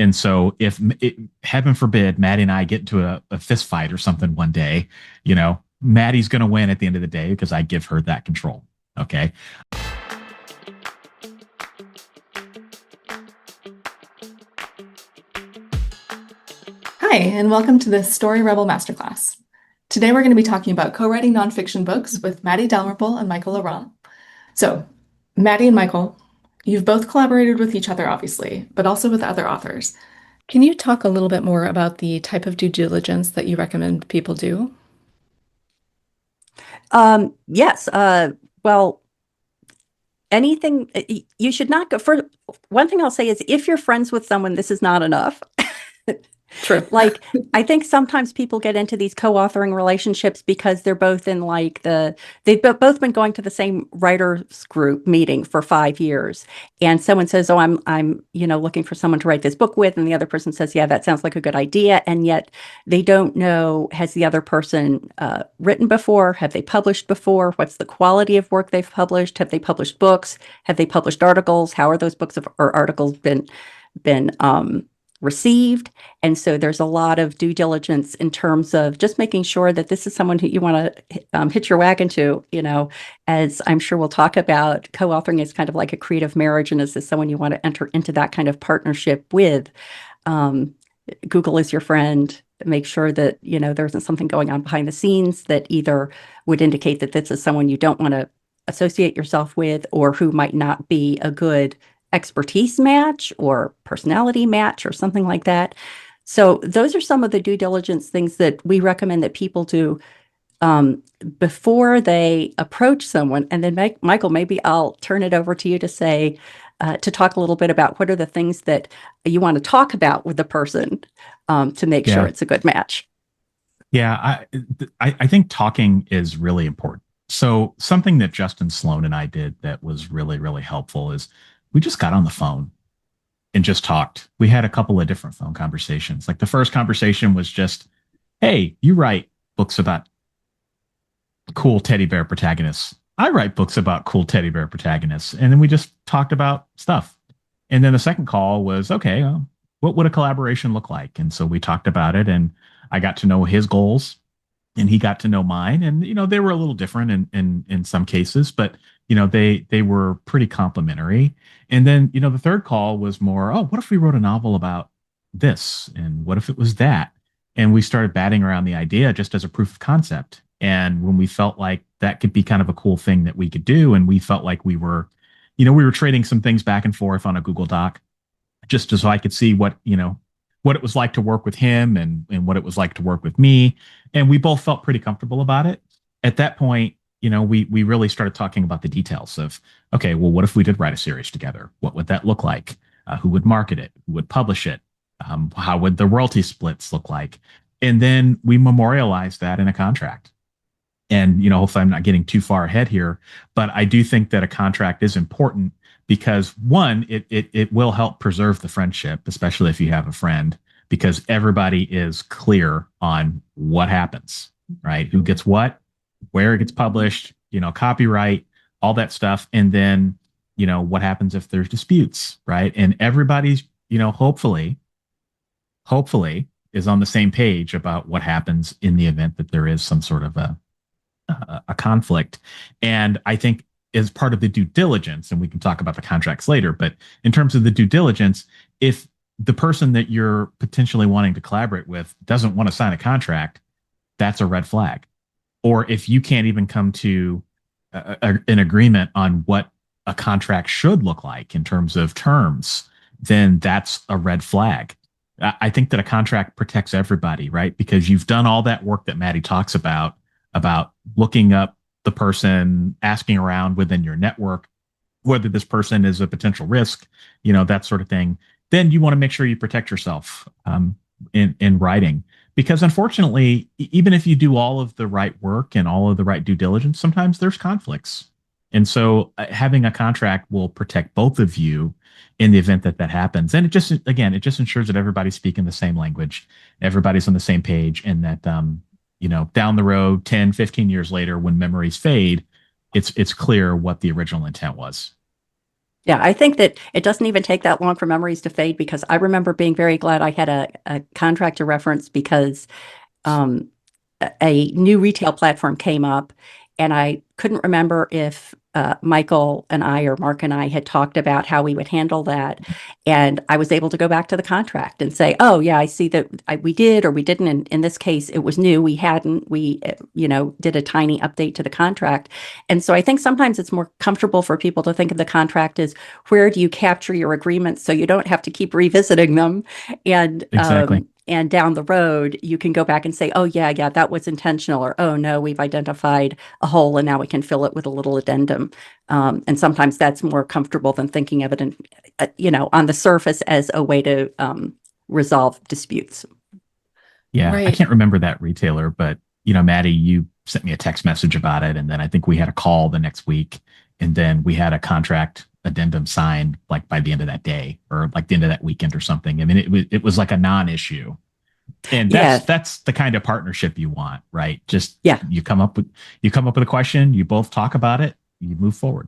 And so if heaven forbid, Maddie and I get into a fist fight or something one day, Maddie's going to win at the end of the day because I give her that control. Okay. Hi, and welcome to the Story Rebel Masterclass. Today we're going to be talking about co-writing nonfiction books with Matty Dalrymple and Michael Ronn. So, Matty and Michael, you've both collaborated with each other, obviously, but also with other authors. Can you talk a little bit more about the type of due diligence that you recommend people do? Yes. Well, anything you should not go for. One thing I'll say is if you're friends with someone, this is not enough. True. Like, I think sometimes people get into these co-authoring relationships because they're both in they've both been going to the same writers group meeting for 5 years. And someone says, oh, I'm looking for someone to write this book with. And the other person says, yeah, that sounds like a good idea. And yet they don't know, has the other person written before? Have they published before? What's the quality of work they've published? Have they published books? Have they published articles? How are those books or articles been received? And so there's a lot of due diligence in terms of just making sure that this is someone who you want to hitch your wagon to, as I'm sure we'll talk about. Co-authoring is kind of like a creative marriage, and is this someone you want to enter into that kind of partnership with? Google is your friend. Make sure that there isn't something going on behind the scenes that either would indicate that this is someone you don't want to associate yourself with, or who might not be a good expertise match or personality match or something like that. So those are some of the due diligence things that we recommend that people do before they approach someone. And then Michael, maybe I'll turn it over to you to say, to talk a little bit about what are the things that you want to talk about with the person to make sure it's a good match. Yeah, I think talking is really important. So something that Justin Sloan and I did that was really, really helpful is we just got on the phone and just talked. We had a couple of different phone conversations. Like the first conversation was just, hey, you write books about cool teddy bear protagonists. I write books about cool teddy bear protagonists. And then we just talked about stuff. And then the second call was, okay, well, what would a collaboration look like? And so we talked about it, and I got to know his goals and he got to know mine. And, they were a little different in some cases, but they were pretty complementary. And then, the third call was more, oh, what if we wrote a novel about this? And what if it was that? And we started batting around the idea just as a proof of concept. And when we felt like that could be kind of a cool thing that we could do, and we felt like we were trading some things back and forth on a Google Doc, just so I could see what it was like to work with him and what it was like to work with me. And we both felt pretty comfortable about it. At that point, we really started talking about the details of, okay, well, what if we did write a series together? What would that look like? Who would market it? Who would publish it? How would the royalty splits look like? And then we memorialized that in a contract. And, hopefully I'm not getting too far ahead here, but I do think that a contract is important because, one, it will help preserve the friendship, especially if you have a friend, because everybody is clear on what happens, right? Who gets what, where it gets published, copyright, all that stuff. And then, what happens if there's disputes, right? And everybody's, hopefully is on the same page about what happens in the event that there is some sort of a conflict. And I think as part of the due diligence, and we can talk about the contracts later, but in terms of the due diligence, if the person that you're potentially wanting to collaborate with doesn't want to sign a contract, that's a red flag. Or if you can't even come to an agreement on what a contract should look like in terms of terms, then that's a red flag. I think that a contract protects everybody, right? Because you've done all that work that Matty talks about looking up the person, asking around within your network, whether this person is a potential risk, that sort of thing. Then you want to make sure you protect yourself in writing. Because unfortunately, even if you do all of the right work and all of the right due diligence, sometimes there's conflicts. And so having a contract will protect both of you in the event that happens. And it just ensures that everybody's speaking the same language, everybody's on the same page, and that, down the road, 10, 15 years later, when memories fade, it's clear what the original intent was. Yeah, I think that it doesn't even take that long for memories to fade because I remember being very glad I had a contract to reference because um, a new retail platform came up, and I couldn't remember if Michael and I or Mark and I had talked about how we would handle that. And I was able to go back to the contract and say, "Oh, yeah, I see that we did or we didn't." And in this case, it was new. We hadn't. We, did a tiny update to the contract. And so I think sometimes it's more comfortable for people to think of the contract as where do you capture your agreements so you don't have to keep revisiting them. And Exactly. and down the road, you can go back and say, oh, yeah, that was intentional, or oh, no, we've identified a hole and now we can fill it with a little addendum. And sometimes that's more comfortable than thinking of it, on the surface as a way to resolve disputes. Yeah, I Right. can't remember that retailer, but Maddie, you sent me a text message about it, and then I think we had a call the next week, and then we had a contract addendum signed like by the end of that day or like the end of that weekend or something. I mean, it was like a non-issue, and that's Yeah, that's the kind of partnership you want, right? Just yeah, you come up with a question, you both talk about it, you move forward.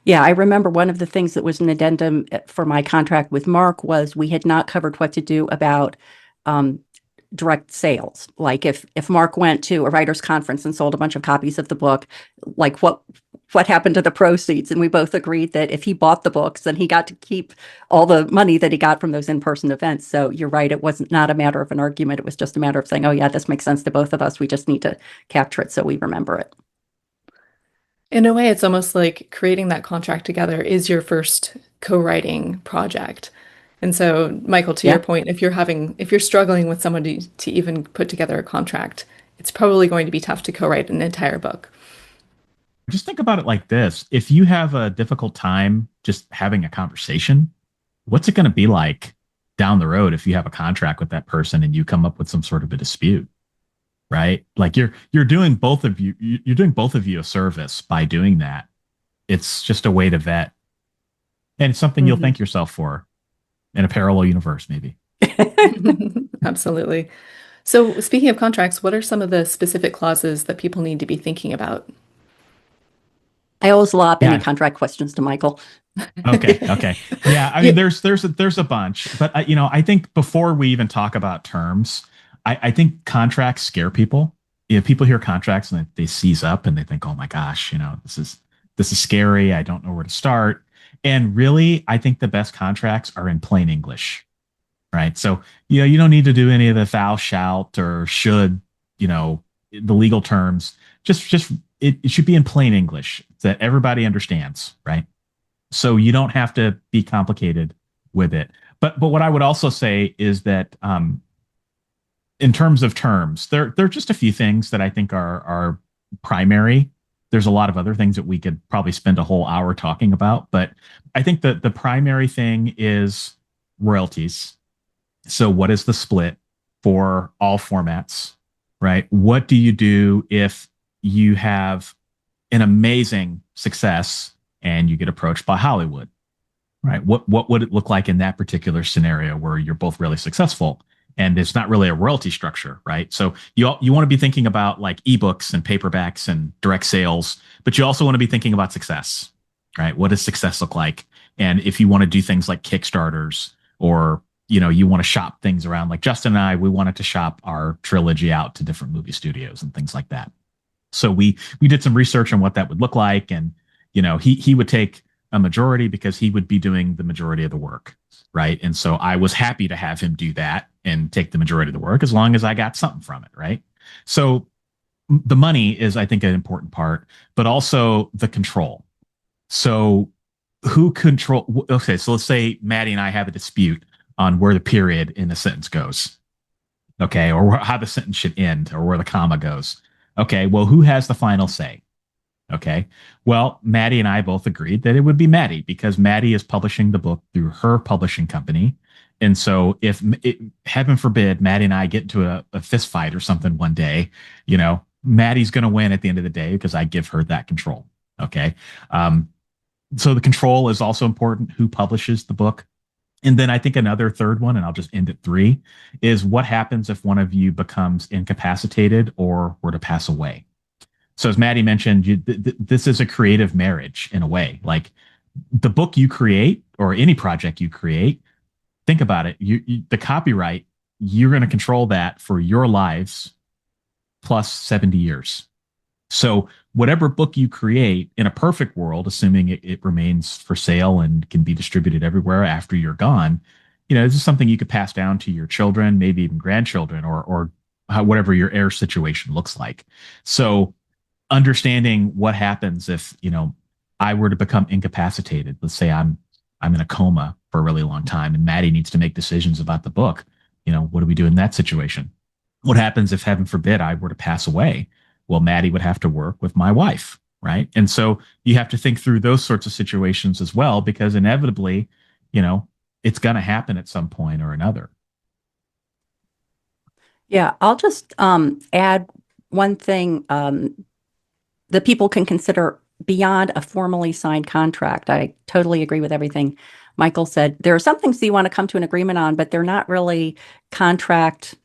yeah. I remember one of the things that was an addendum for my contract with Mark was we had not covered what to do about um, direct sales. Like if Mark went to a writers conference and sold a bunch of copies of the book, like what happened to the proceeds? And we both agreed that if he bought the books, then he got to keep all the money that he got from those in-person events. So you're right, it wasn't not a matter of an argument. It was just a matter of saying, oh yeah, this makes sense to both of us. We just need to capture it so we remember it. In a way, it's almost like creating that contract together is your first co-writing project. And so, Michael, to your Yeah. point, if you're struggling with somebody to even put together a contract, it's probably going to be tough to co-write an entire book. Just think about it like this. If you have a difficult time just having a conversation, what's it going to be like down the road if you have a contract with that person and you come up with some sort of a dispute, right? Like you're doing both of you're doing both of you a service by doing that. It's just a way to vet, and it's something you'll Mhm. thank yourself for in a parallel universe, maybe. Absolutely. So, speaking of contracts, what are some of the specific clauses that people need to be thinking about? I always lob any Yeah. contract questions to Michael. Okay. Okay. Yeah. I Yeah. mean, there's a bunch, but I think before we even talk about terms, I think contracts scare people. People hear contracts and they seize up and they think, oh my gosh, this is scary. I don't know where to start. And really, I think the best contracts are in plain English, right? So you don't need to do any of the thou shalt or should, you know, the legal terms. Just it should be in plain English that everybody understands, right? So you don't have to be complicated with it. But what I would also say is that in terms of terms, there are just a few things that I think are primary. There's a lot of other things that we could probably spend a whole hour talking about, but I think that the primary thing is royalties. So what is the split for all formats, right? What do you do if you have an amazing success and you get approached by Hollywood, right? What would it look like in that particular scenario where you're both really successful and it's not really a royalty structure, right? So you want to be thinking about like ebooks and paperbacks and direct sales, but you also want to be thinking about success, right? What does success look like? And if you want to do things like Kickstarters or you want to shop things around, like Justin and I, we wanted to shop our trilogy out to different movie studios and things like that. So we did some research on what that would look like, and he would take a majority because he would be doing the majority of the work, right? And so I was happy to have him do that and take the majority of the work as long as I got something from it, right? So the money is, I think, an important part, but also the control. So who control? Okay, so let's say Maddie and I have a dispute on where the period in the sentence goes, okay, or how the sentence should end, or where the comma goes. Okay, well, who has the final say? Okay. Well, Maddie and I both agreed that it would be Maddie because Maddie is publishing the book through her publishing company. And so if heaven forbid, Maddie and I get into a fist fight or something one day, Maddie's going to win at the end of the day because I give her that control. Okay. Um, so the control is also important. Who publishes the book? And then I think another third one, and I'll just end at three, is what happens if one of you becomes incapacitated or were to pass away? So as Maddie mentioned, this is a creative marriage in a way. Like the book you create or any project you create, think about it. The copyright, you're going to control that for your lives plus 70 years. So whatever book you create in a perfect world, assuming it remains for sale and can be distributed everywhere after you're gone, this is something you could pass down to your children, maybe even grandchildren, or whatever your heir situation looks like. So understanding what happens if, I were to become incapacitated. Let's say I'm in a coma for a really long time and Maddie needs to make decisions about the book. What do we do in that situation? What happens if, heaven forbid, I were to pass away? Well, Maddie would have to work with my wife, right? And so you have to think through those sorts of situations as well, because inevitably, it's going to happen at some point or another. Yeah, I'll just add one thing that people can consider beyond a formally signed contract. I totally agree with everything Michael said. There are some things that you want to come to an agreement on, but they're not really contract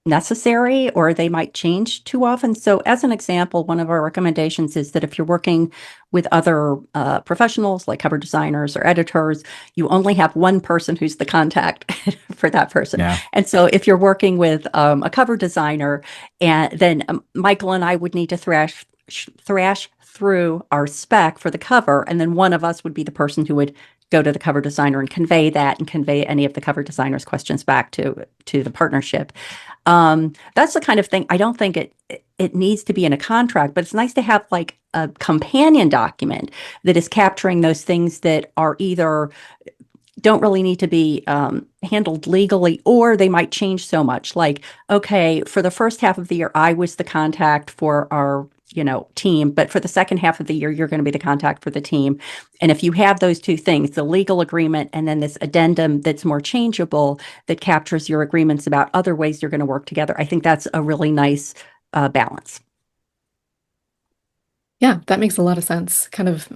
necessary, or they might change too often. So as an example, one of our recommendations is that if you're working with other professionals like cover designers or editors, you only have one person who's the contact for that person. Yeah. And so if you're working with a cover designer, and then Michael and I would need to thrash through our spec for the cover, and then one of us would be the person who would go to the cover designer and convey that and convey any of the cover designer's questions back to the partnership. That's the kind of thing. I don't think it needs to be in a contract, but it's nice to have like a companion document that is capturing those things that are either don't really need to be handled legally, or they might change so much. Like, okay, for the first half of the year, I was the contact for our team, but for the second half of the year, you're going to be the contact for the team. And if you have those two things, the legal agreement and then this addendum that's more changeable, that captures your agreements about other ways you're going to work together, I think that's a really nice balance. Yeah, that makes a lot of sense. Kind of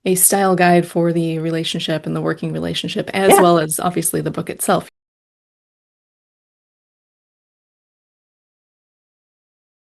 a style guide for the relationship and the working relationship, as Yeah. well as obviously the book itself.